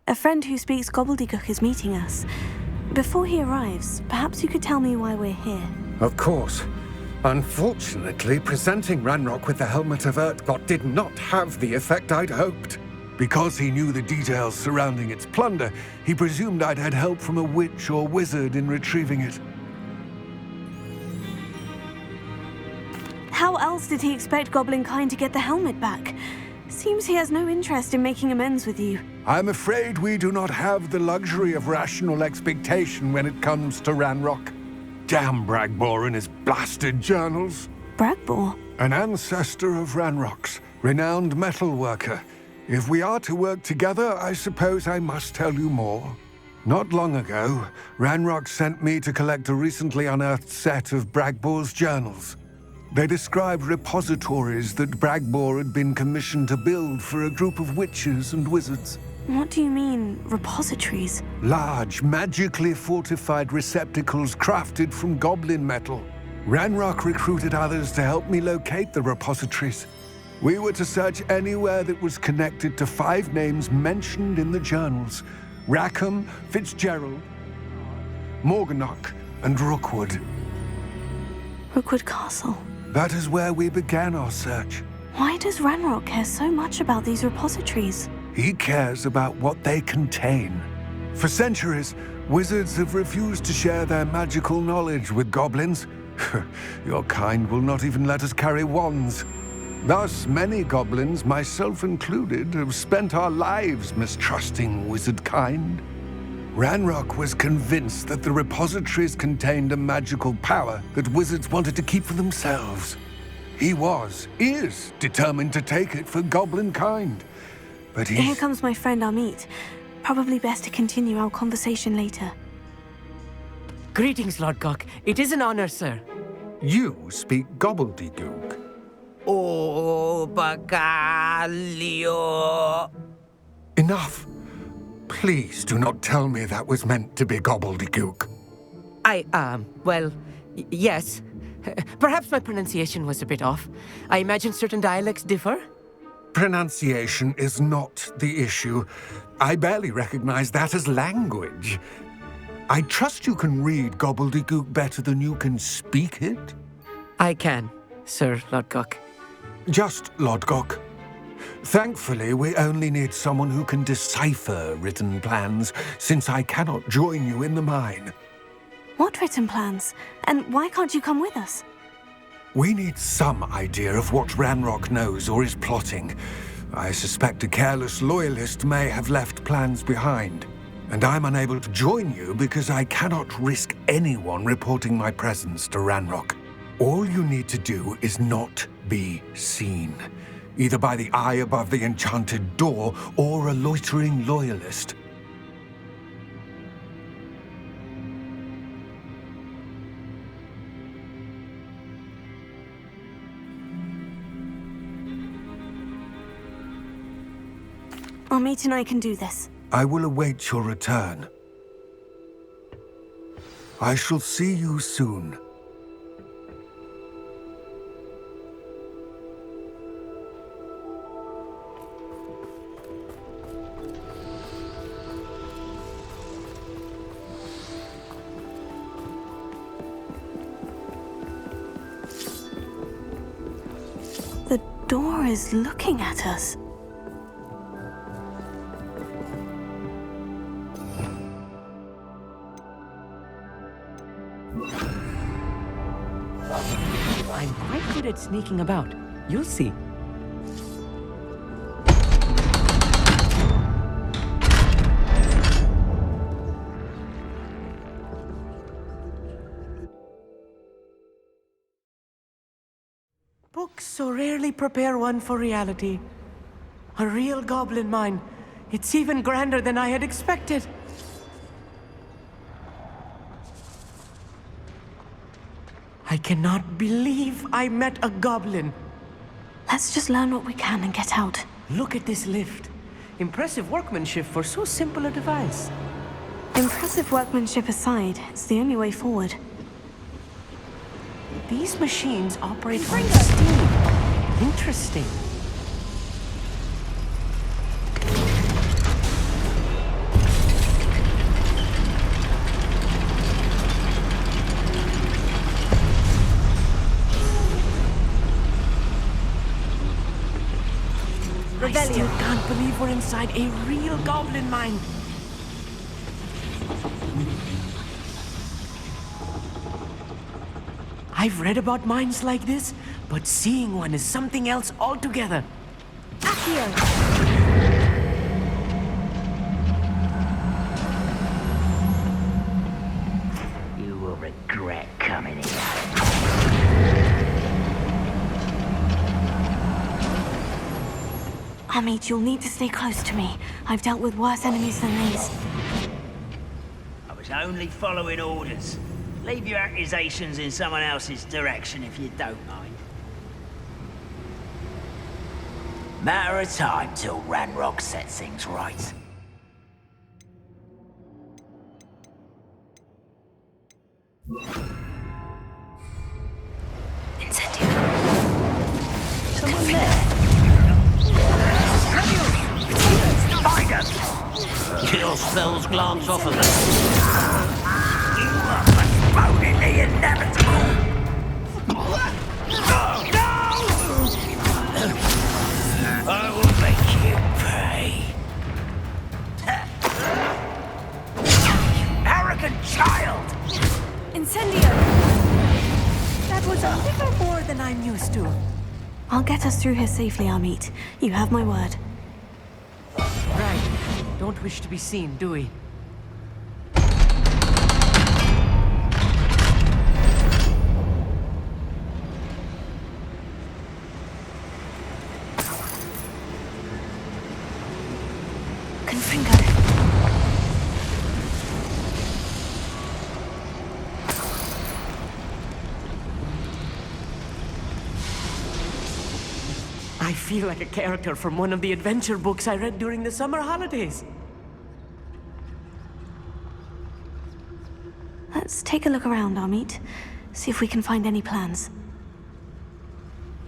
A friend who speaks gobbledygook is meeting us. Before he arrives, perhaps you could tell me why we're here. Of course. Unfortunately, presenting Ranrock with the Helmet of Urtkot did not have the effect I'd hoped. Because he knew the details surrounding its plunder, he presumed I'd had help from a witch or wizard in retrieving it. How else did he expect Goblinkind to get the helmet back? Seems he has no interest in making amends with you. I'm afraid we do not have the luxury of rational expectation when it comes to Ranrock. Damn Bragbor and his blasted journals. Bragbor? An ancestor of Ranrock's, renowned metalworker. If we are to work together, I suppose I must tell you more. Not long ago, Ranrock sent me to collect a recently unearthed set of Bragbor's journals. They described repositories that Bragbor had been commissioned to build for a group of witches and wizards. What do you mean, repositories? Large, magically fortified receptacles crafted from goblin metal. Ranrock recruited others to help me locate the repositories. We were to search anywhere that was connected to 5 names mentioned in the journals: Rackham, Fitzgerald, Morganach, and Rookwood. Rookwood Castle. That is where we began our search. Why does Ranrock care so much about these repositories? He cares about what they contain. For centuries, wizards have refused to share their magical knowledge with goblins. Your kind will not even let us carry wands. Thus, many goblins, myself included, have spent our lives mistrusting wizard kind. Ranrock was convinced that the repositories contained a magical power that wizards wanted to keep for themselves. He is determined to take it for goblin kind. But Here comes my friend Amit. Probably best to continue our conversation later. Greetings, Lord Cock. It is an honor, sir. You speak gobbledygook. Oh, Bagalio. Enough. Please do not tell me that was meant to be gobbledygook. Yes. Perhaps my pronunciation was a bit off. I imagine certain dialects differ. Pronunciation is not the issue. I barely recognize that as language. I trust you can read gobbledygook better than you can speak it? I can, Sir Lodgok. Just Lodgok. Thankfully, we only need someone who can decipher written plans, since I cannot join you in the mine. What written plans? And why can't you come with us? We need some idea of what Ranrock knows or is plotting. I suspect a careless loyalist may have left plans behind. And I'm unable to join you because I cannot risk anyone reporting my presence to Ranrock. All you need to do is not be seen, either by the eye above the enchanted door or a loitering loyalist. Amit and I can do this. I will await your return. I shall see you soon. The door is looking at us. I'm quite good at sneaking about. You'll see. Books so rarely prepare one for reality. A real goblin mine. It's even grander than I had expected. I cannot believe I met a goblin. Let's just learn what we can and get out. Look at this lift. Impressive workmanship for so simple a device. Impressive workmanship aside, it's the only way forward. These machines operate on steam. Interesting. I still can't believe we're inside a real goblin mine. I've read about mines like this, but seeing one is something else altogether. You will regret coming here. Amit, you'll need to stay close to me. I've dealt with worse enemies than these. I was only following orders. Leave your accusations in someone else's direction if you don't mind. Matter of time till Ranrock sets things right. Incendio. Someone there. Spiders! Your spells glance off of them. You are postponing the inevitable! No! I will make you pay. You arrogant child! Incendio! That was a little more than I'm used to. I'll get us through here safely, Amit. You have my word. Right. Don't wish to be seen, do we? Confringo. I feel like a character from one of the adventure books I read during the summer holidays. Let's take a look around, Amit. See if we can find any plans.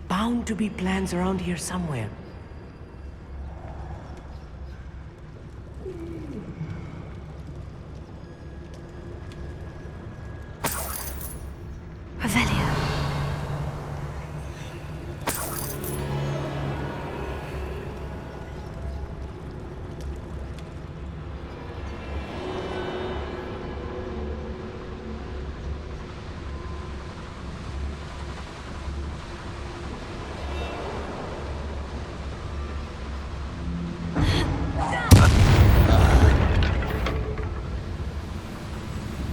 Bound to be plans around here somewhere. Revelio.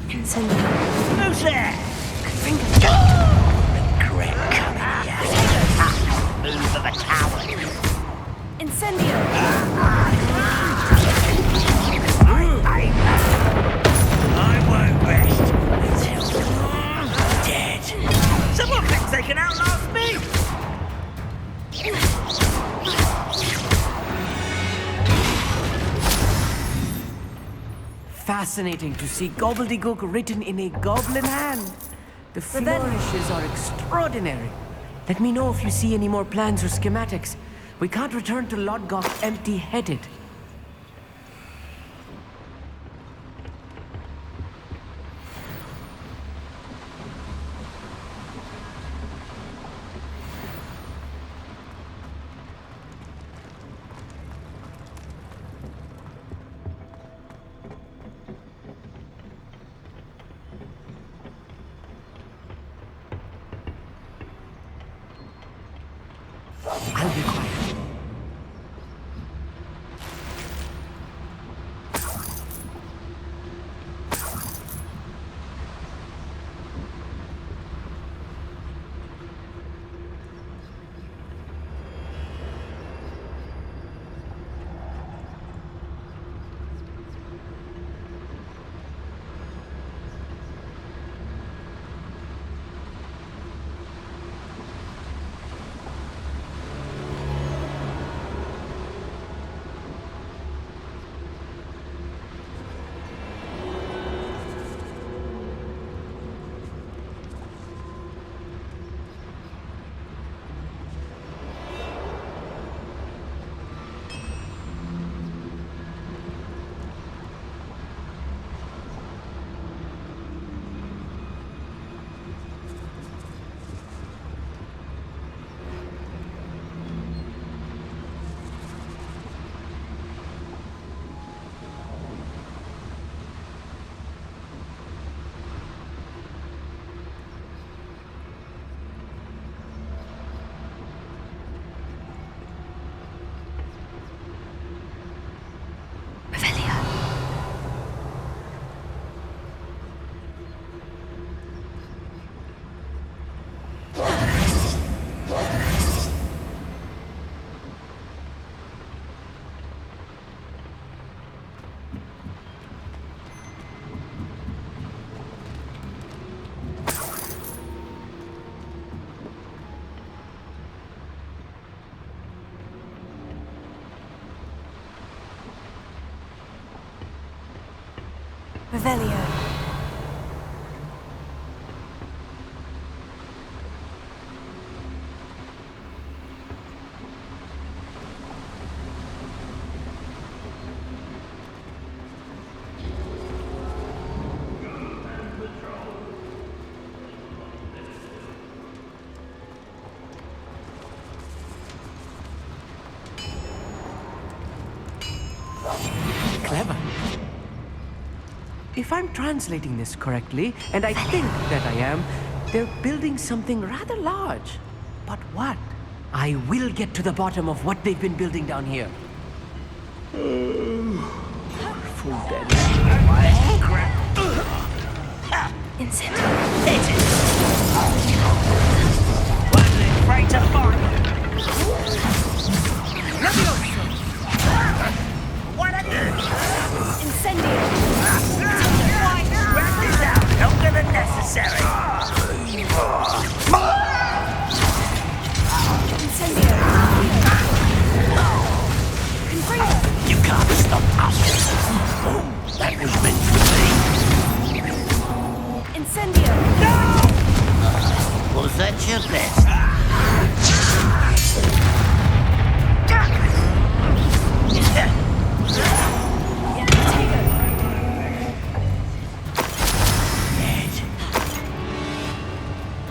Incendio. Who's there? Confringo. Regret coming here. Move of a coward. Incendio. I won't rest until you're dead. Someone thinks they can outlast me! Fascinating to see gobbledygook written in a goblin hand. The flourishes are extraordinary. Let me know if you see any more plans or schematics. We can't return to Lodgok empty-headed. I'll be quiet. Revelio. Clever. If I'm translating this correctly, and I think that I am, they're building something rather large. But what? I will get to the bottom of what they've been building down here. Powerful dead. Incendio. Hit it! Wasn't it afraid to fight? What a Incendio. Wrap this out longer than necessary. Incendio. Confringo. You can't stop us. That was meant to be. Incendio. Was that your best?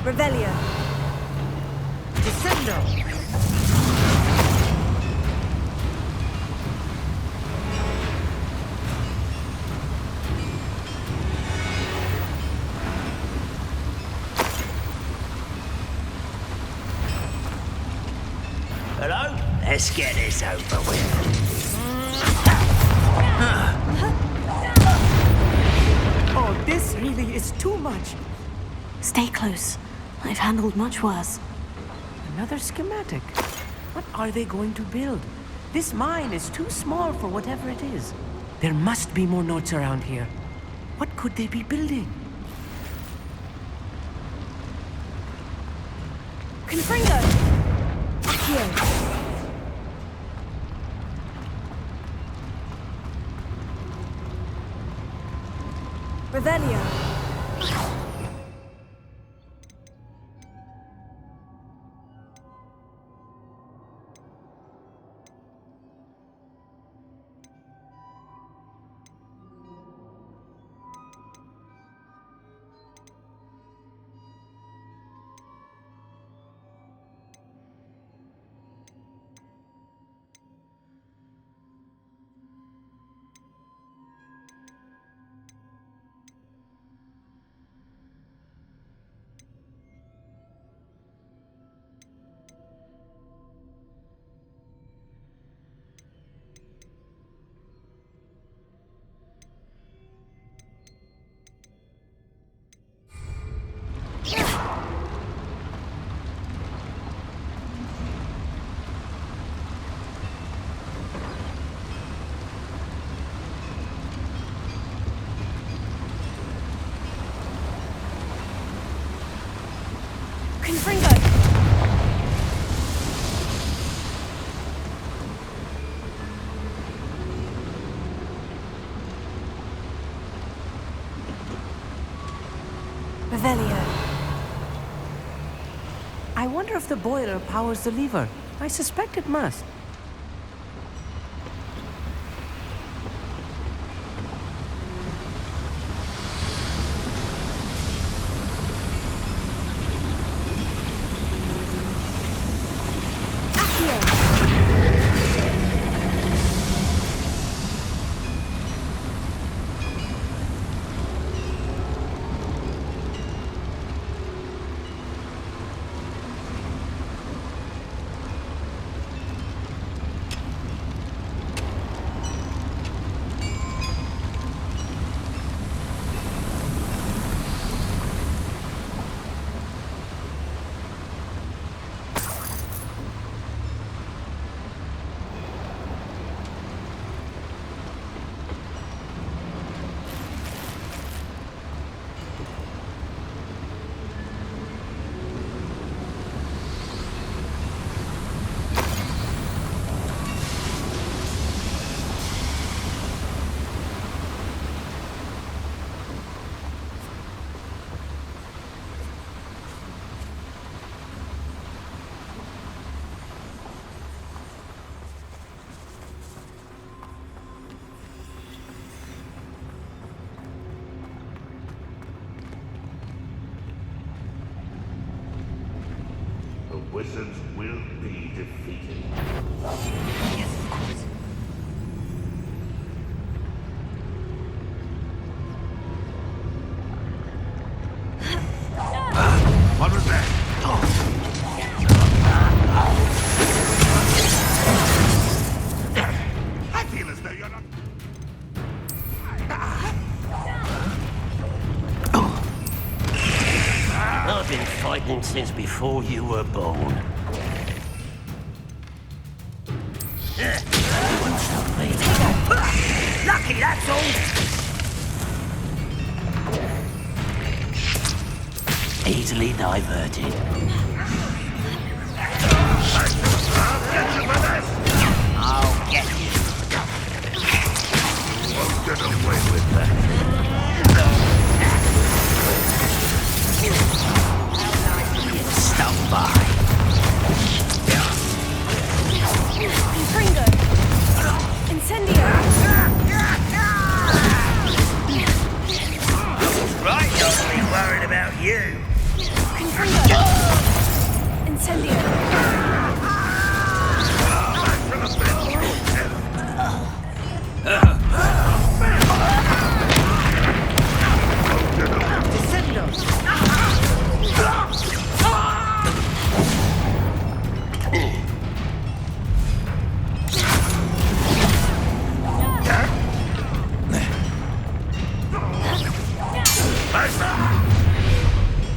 Revelio. Descendo! Hello? Let's get this over with. Oh, this really is too much. Stay close. I've handled much worse. Another schematic. What are they going to build? This mine is too small for whatever it is. There must be more notes around here. What could they be building? Confringo. Accio. Revelio. Confringo. Revelio. I wonder if the boiler powers the lever. I suspect it must. Wizards will be defeated. Yes, of course. What was that? I feel as though you're not... I've been fighting since before you were born. You won't stop me. Lucky, that's all. Easily diverted. I'll get you. Won't get away with that. Stop by. Confringo! Incendio! Right, don't be worried about you. Confringo! Incendio!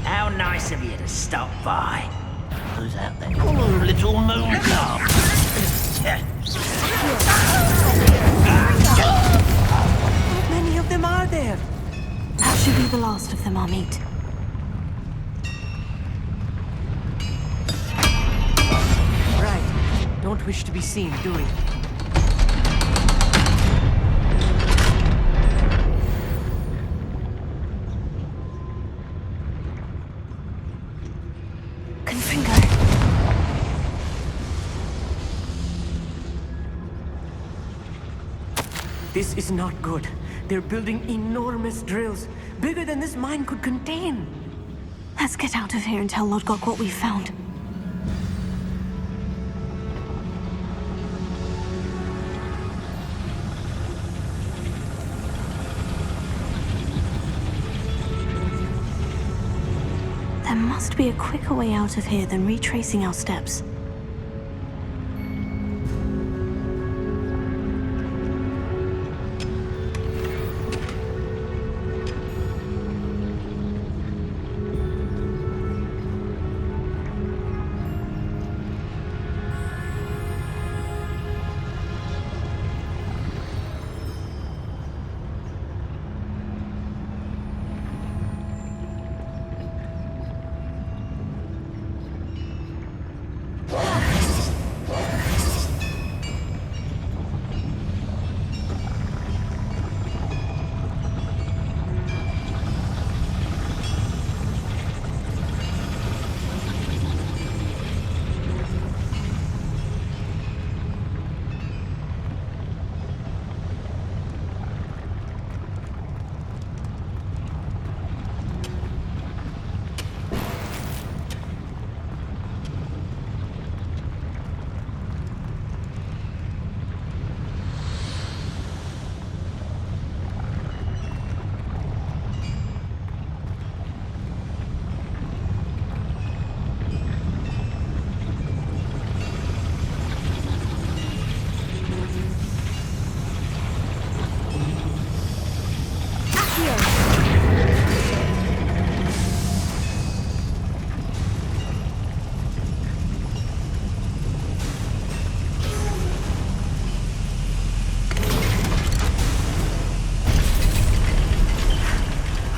How nice of you to stop by. Who's out there? Oh, little moon calf. How many of them are there? That should be the last of them, Amit. Right. Don't wish to be seen, do we? Confringo! This is not good. They're building enormous drills, bigger than this mine could contain. Let's get out of here and tell Lodgok what we found. There must be a quicker way out of here than retracing our steps.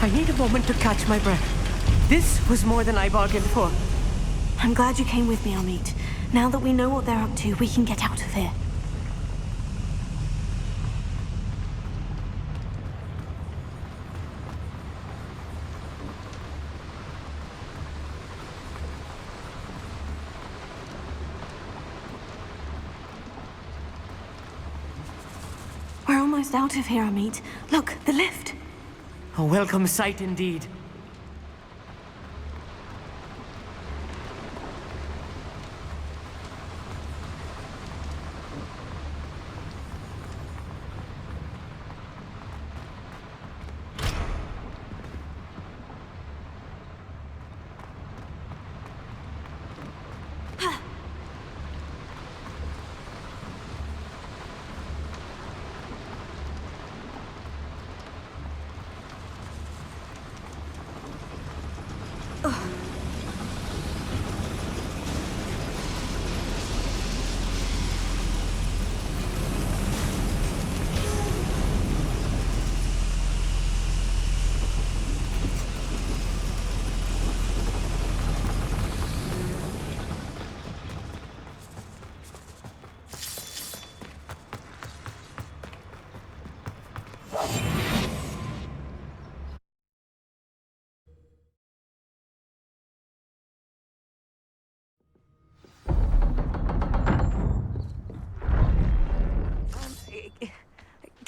I need a moment to catch my breath. This was more than I bargained for. I'm glad you came with me, Amit. Now that we know what they're up to, we can get out of here. We're almost out of here, Amit. Look, the lift. A welcome sight indeed.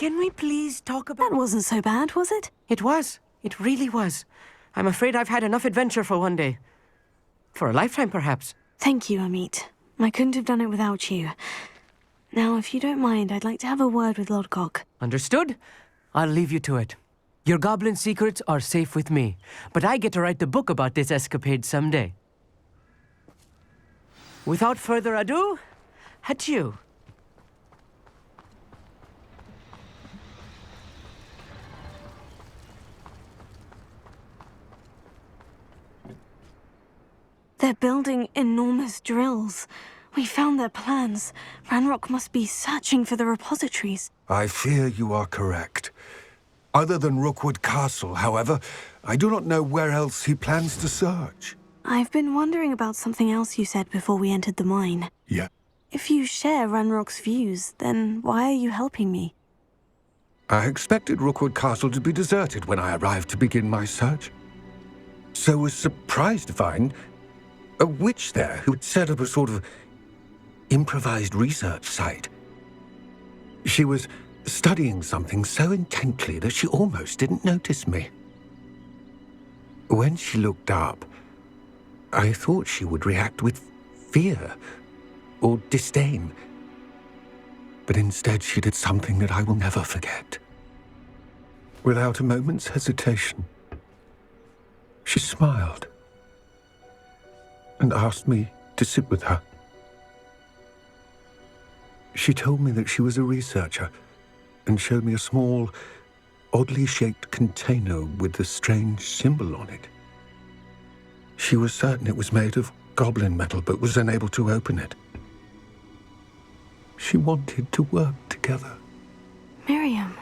Can we please talk about... That wasn't so bad, was it? It was. It really was. I'm afraid I've had enough adventure for one day. For a lifetime, perhaps. Thank you, Amit. I couldn't have done it without you. Now, if you don't mind, I'd like to have a word with Lodgok. Understood? I'll leave you to it. Your goblin secrets are safe with me, but I get to write the book about this escapade someday. Without further ado, adieu. They're building enormous drills. We found their plans. Ranrock must be searching for the repositories. I fear you are correct. Other than Rookwood Castle, however, I do not know where else he plans to search. I've been wondering about something else you said before we entered the mine. Yeah. If you share Ranrock's views, then why are you helping me? I expected Rookwood Castle to be deserted when I arrived to begin my search. So was surprised to find a witch there who had set up a sort of improvised research site. She was studying something so intently that she almost didn't notice me. When she looked up, I thought she would react with fear or disdain. But instead she did something that I will never forget. Without a moment's hesitation, she smiled and asked me to sit with her. She told me that she was a researcher and showed me a small, oddly shaped container with a strange symbol on it. She was certain it was made of goblin metal, but was unable to open it. She wanted to work together. Miriam.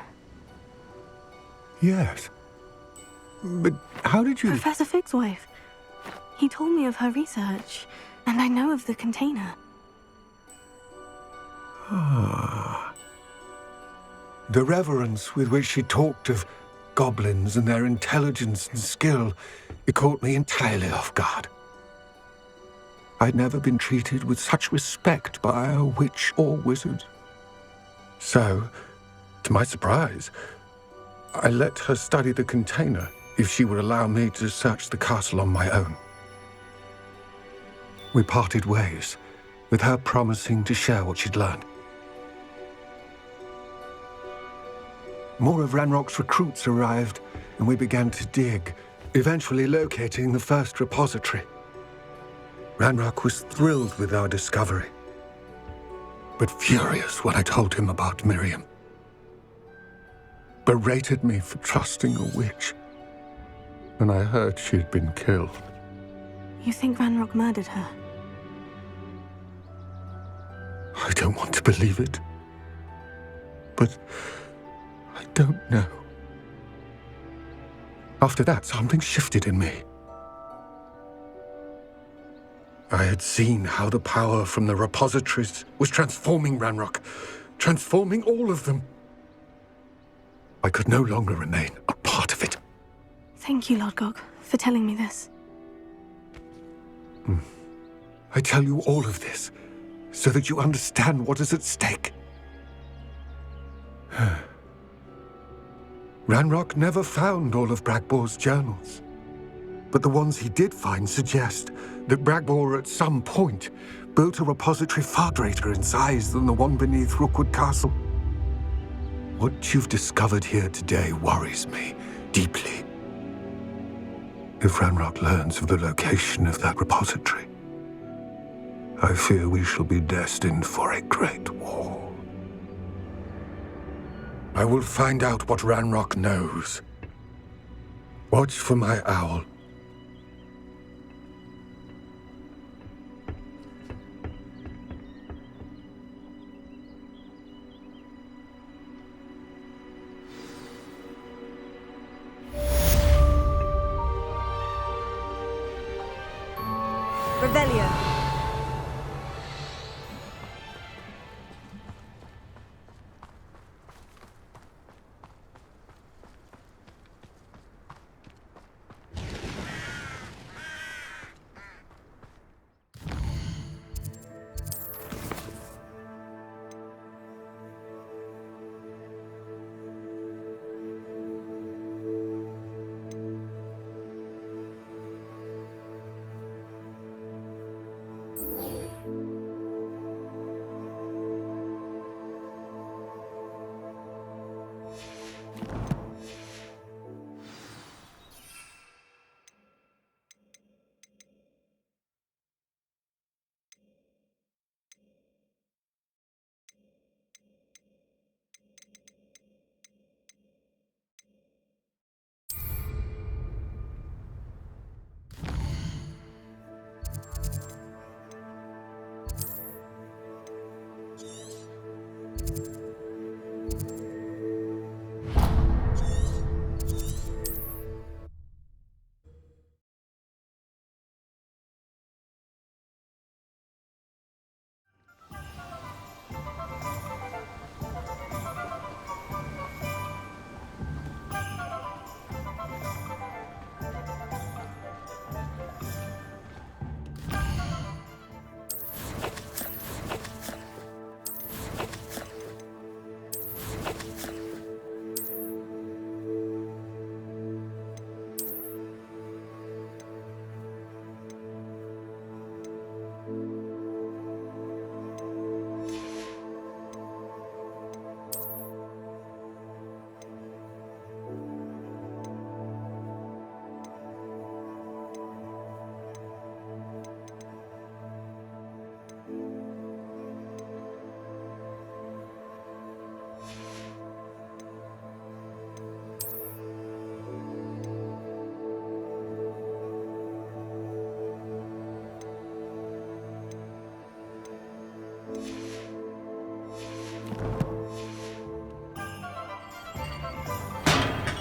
Yes. But how did you... Professor Fig's wife. He told me of her research, and I know of the container. Ah. The reverence with which she talked of goblins and their intelligence and skill, it caught me entirely off guard. I'd never been treated with such respect by a witch or wizard. So, to my surprise, I let her study the container if she would allow me to search the castle on my own. We parted ways, with her promising to share what she'd learned. More of Ranrock's recruits arrived, and we began to dig, eventually locating the first repository. Ranrock was thrilled with our discovery, but furious when I told him about Miriam. Berated me for trusting a witch, and I heard she had been killed. You think Ranrock murdered her? I don't want to believe it, but I don't know. After that, something shifted in me. I had seen how the power from the repositories was transforming Ranrock, transforming all of them. I could no longer remain a part of it. Thank you, Lodgok, for telling me this. I tell you all of this so that you understand what is at stake. Ranrock never found all of Bragbor's journals, but the ones he did find suggest that Bragbor at some point built a repository far greater in size than the one beneath Rookwood Castle. What you've discovered here today worries me deeply. If Ranrock learns of the location of that repository, I fear we shall be destined for a great war. I will find out what Ranrock knows. Watch for my owl, Revelio.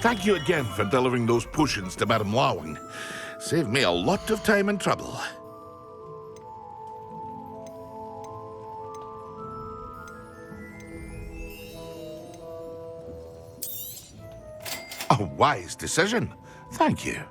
Thank you again for delivering those potions to Madame Lawing. Saved me a lot of time and trouble. A wise decision. Thank you.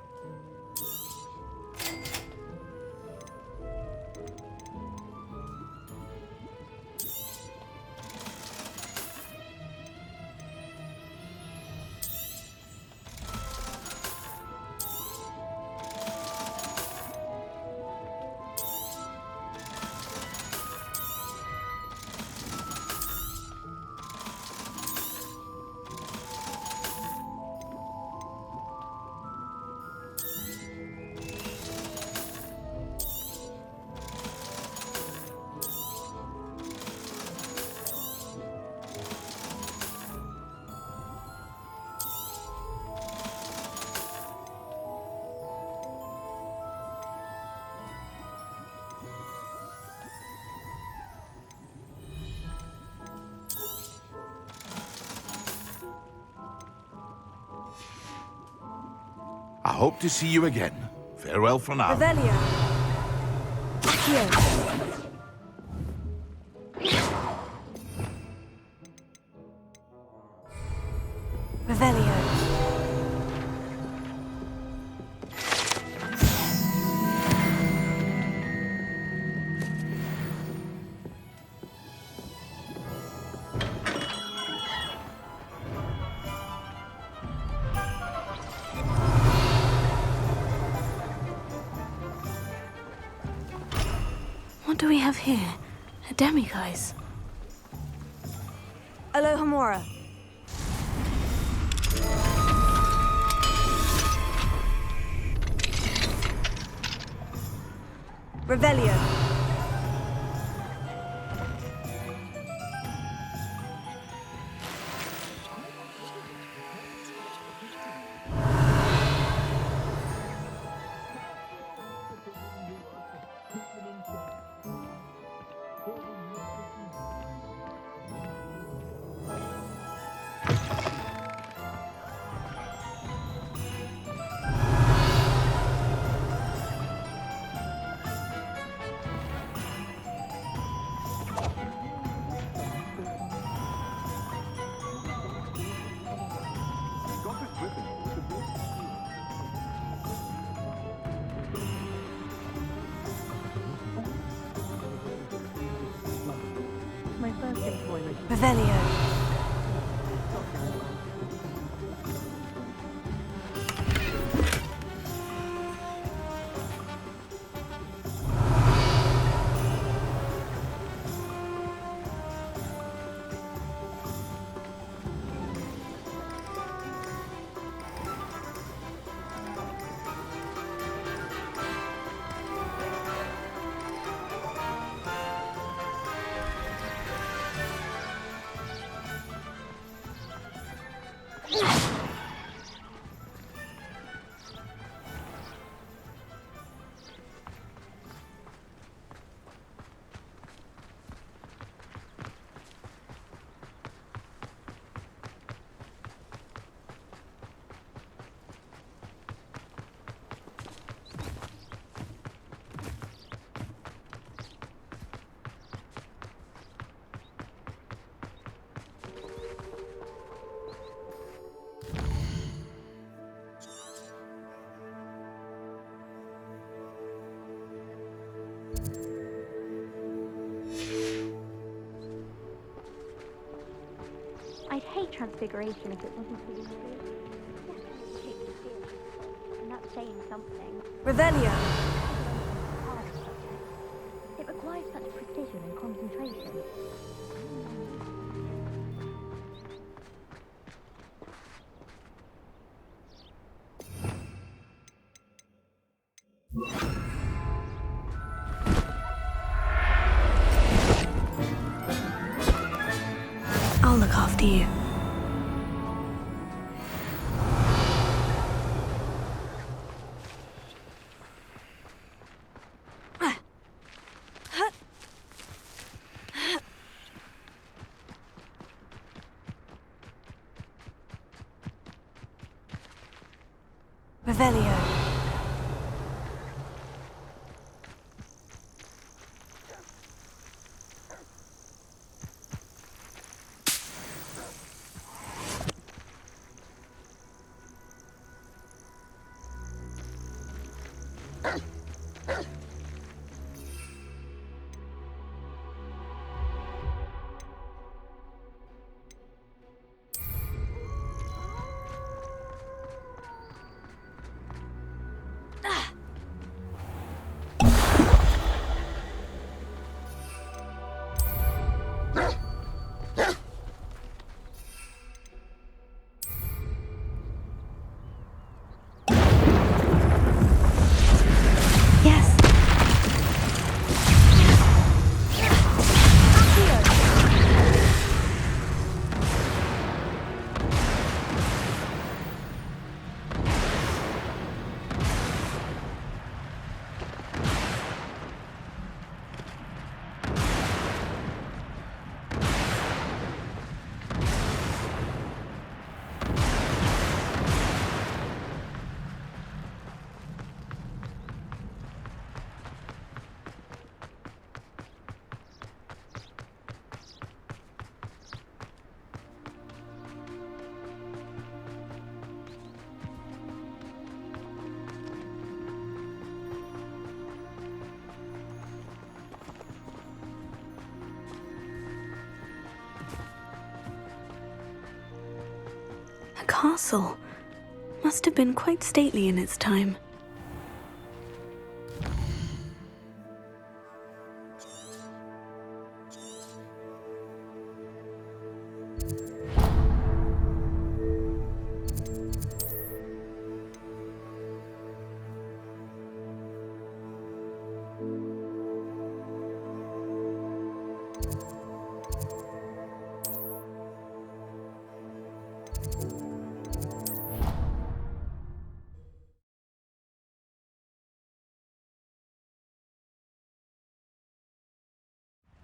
I hope to see you again. Farewell for now. Revelio. Accio. Revelio. What do we have here? A demiguise. Alohomora. Revelio. Revelio. I'd hate transfiguration if it wasn't for these three. And that's saying something. Revelio. It requires such precision and concentration. I'll look after you. Revelio. Yes. A castle. Must have been quite stately in its time.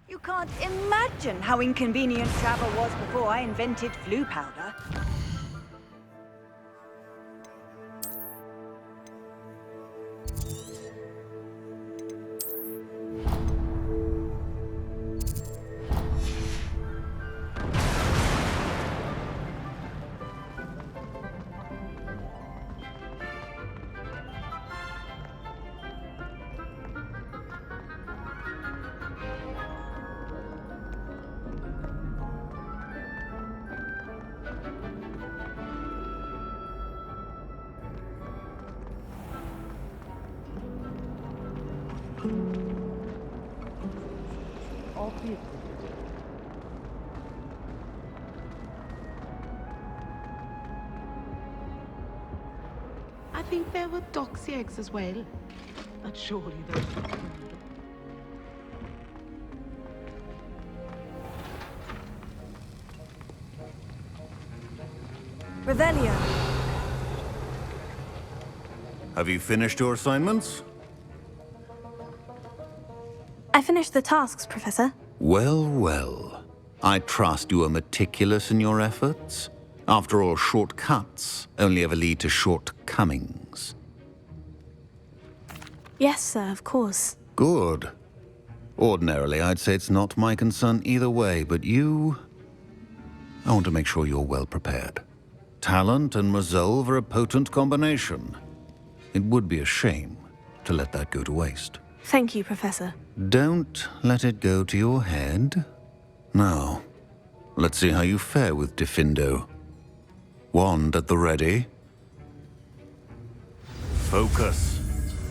You can't imagine how inconvenient travel was before I invented flu powder. I think there were doxy eggs as well. But surely those... Revelio. Have you finished your assignments? I finished the tasks, Professor. Well, well. I trust you are meticulous in your efforts. After all, shortcuts only ever lead to shortcomings. Yes, sir, of course. Good. Ordinarily, I'd say it's not my concern either way, but you... I want to make sure you're well prepared. Talent and resolve are a potent combination. It would be a shame to let that go to waste. Thank you, Professor. Don't let it go to your head. Now, let's see how you fare with Diffindo. Wand at the ready. Focus.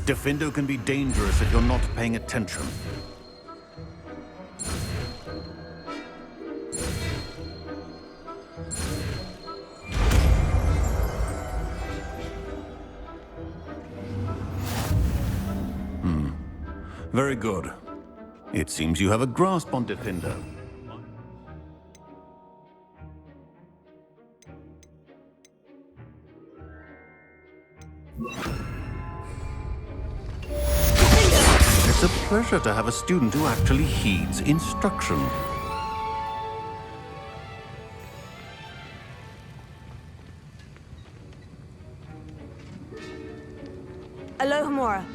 Diffindo can be dangerous if you're not paying attention. Very good. It seems you have a grasp on Diffindo. It's a pleasure to have a student who actually heeds instruction. Alohomora.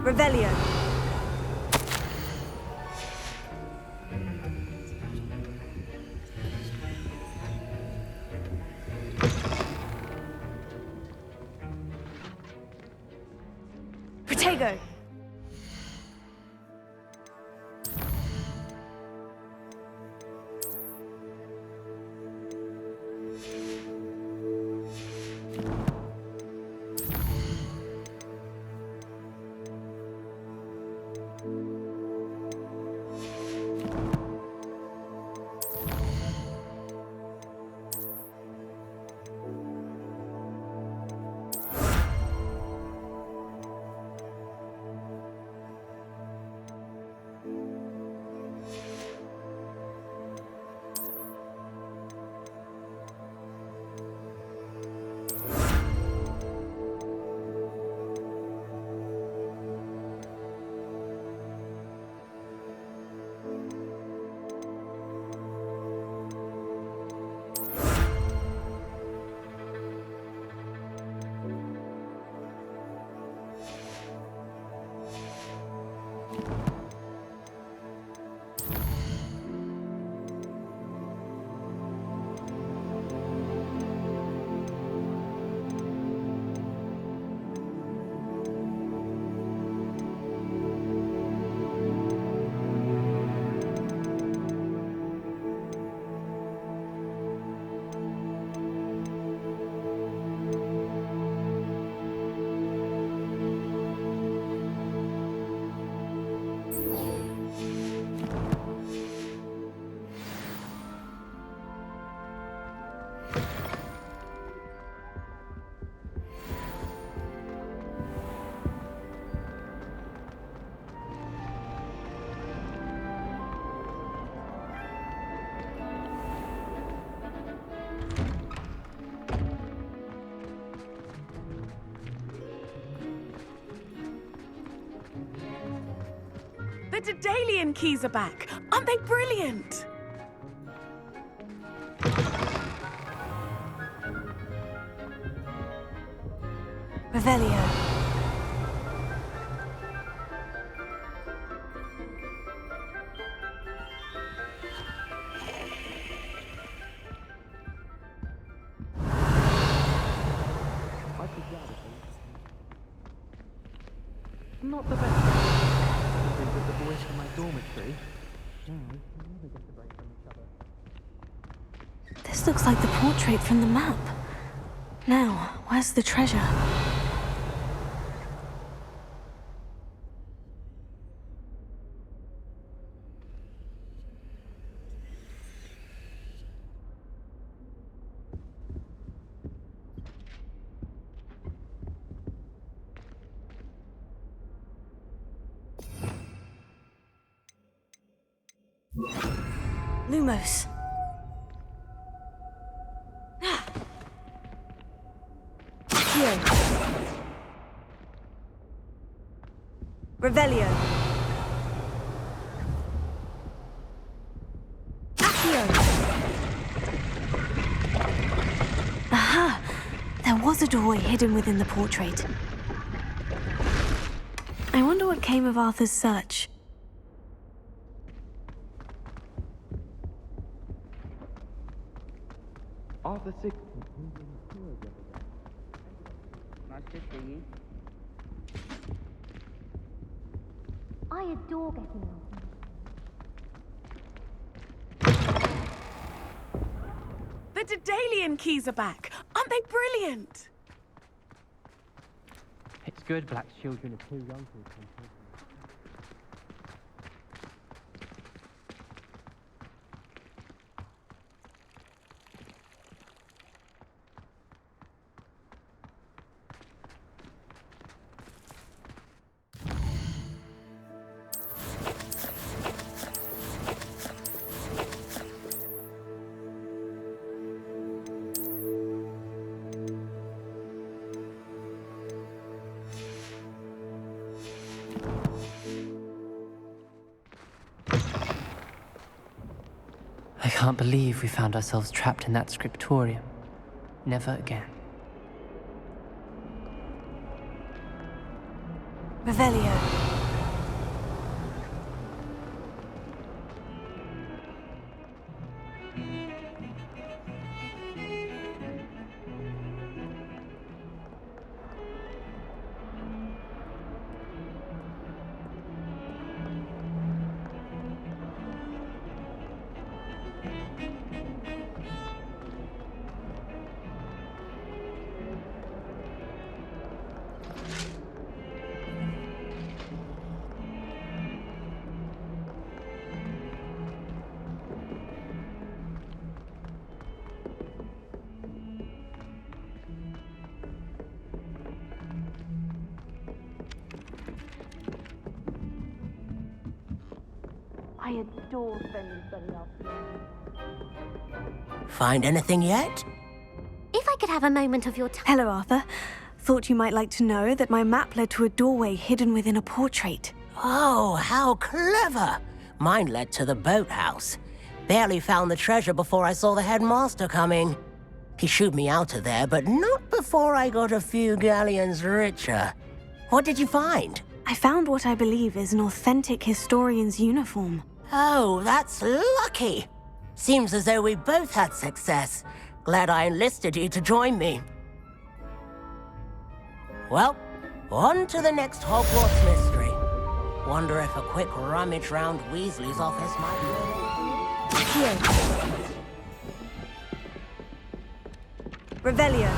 Revelio. Protego. The Daedalian keys are back. Aren't they brilliant? Revelio. Not the best. With the boys from my dormitory. This This looks like the portrait from the map. Now, where's the treasure? Lumos. Here. Revelio. Accio. Aha! There was a doorway hidden within the portrait. I wonder what came of Arthur's search. Arthur Sig. Nice to see you. I adore getting lost. The Daedalian keys are back. Aren't they brilliant? It's good Black's children are too young to attend. I can't believe we found ourselves trapped in that scriptorium. Never again. Revelio. I adore spending Sunday afternoons. Find anything yet? If I could have a moment of your time. Hello, Arthur. Thought you might like to know that my map led to a doorway hidden within a portrait. Oh, how clever! Mine led to the boathouse. Barely found the treasure before I saw the headmaster coming. He shooed me out of there, but not before I got a few galleons richer. What did you find? I found what I believe is an authentic historian's uniform. Oh, that's lucky. Seems as though we both had success. Glad I enlisted you to join me. Well, on to the next Hogwarts mystery. Wonder if a quick rummage round Weasley's office might be... Here. Revelio.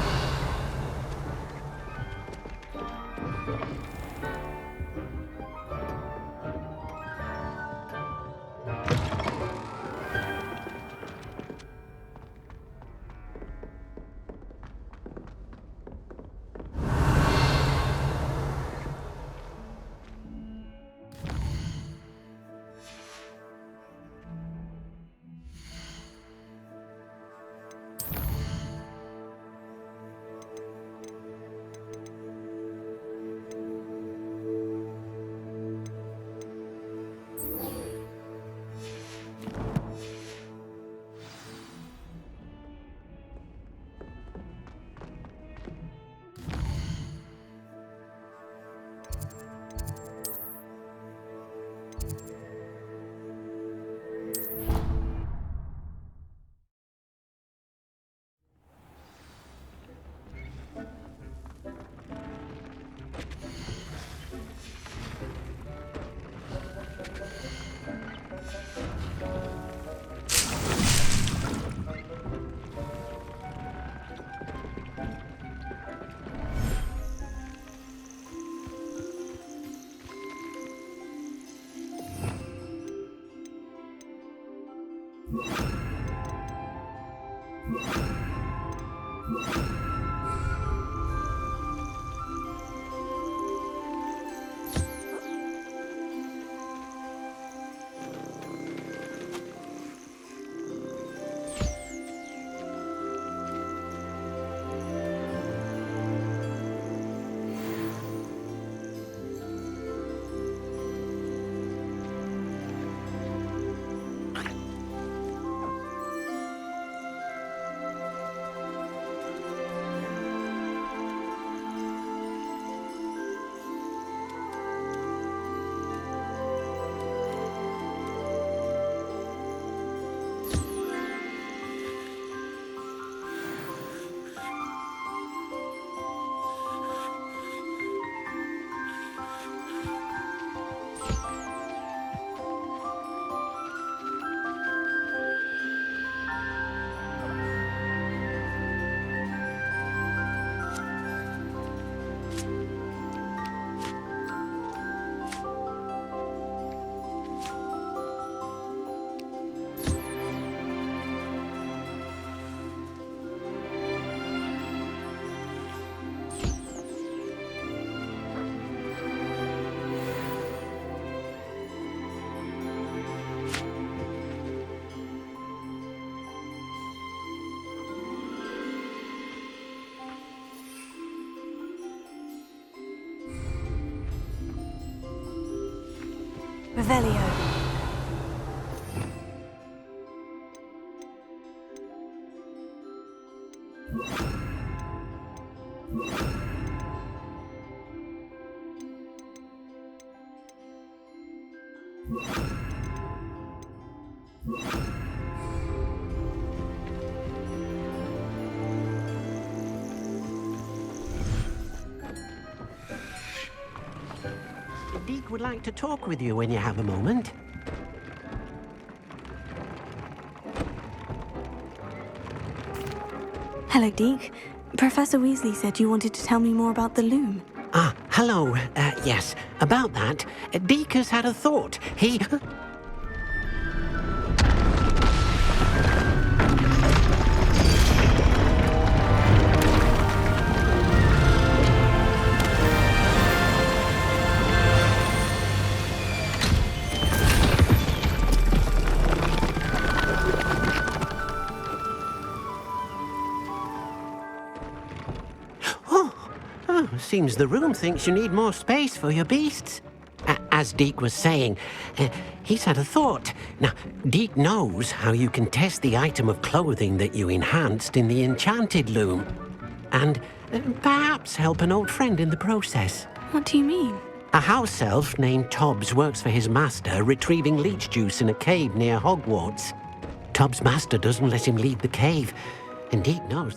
Revelio. Deke would like to talk with you when you have a moment. Hello, Deke. Professor Weasley said you wanted to tell me more about the loom. Ah, hello. Yes, about that. Deke has had a thought. He... Seems the room thinks you need more space for your beasts. As Deke was saying, he's had a thought. Now, Deke knows how you can test the item of clothing that you enhanced in the enchanted loom. And perhaps help an old friend in the process. What do you mean? A house elf named Tobbs works for his master retrieving leech juice in a cave near Hogwarts. Tobbs' master doesn't let him leave the cave, and Deke knows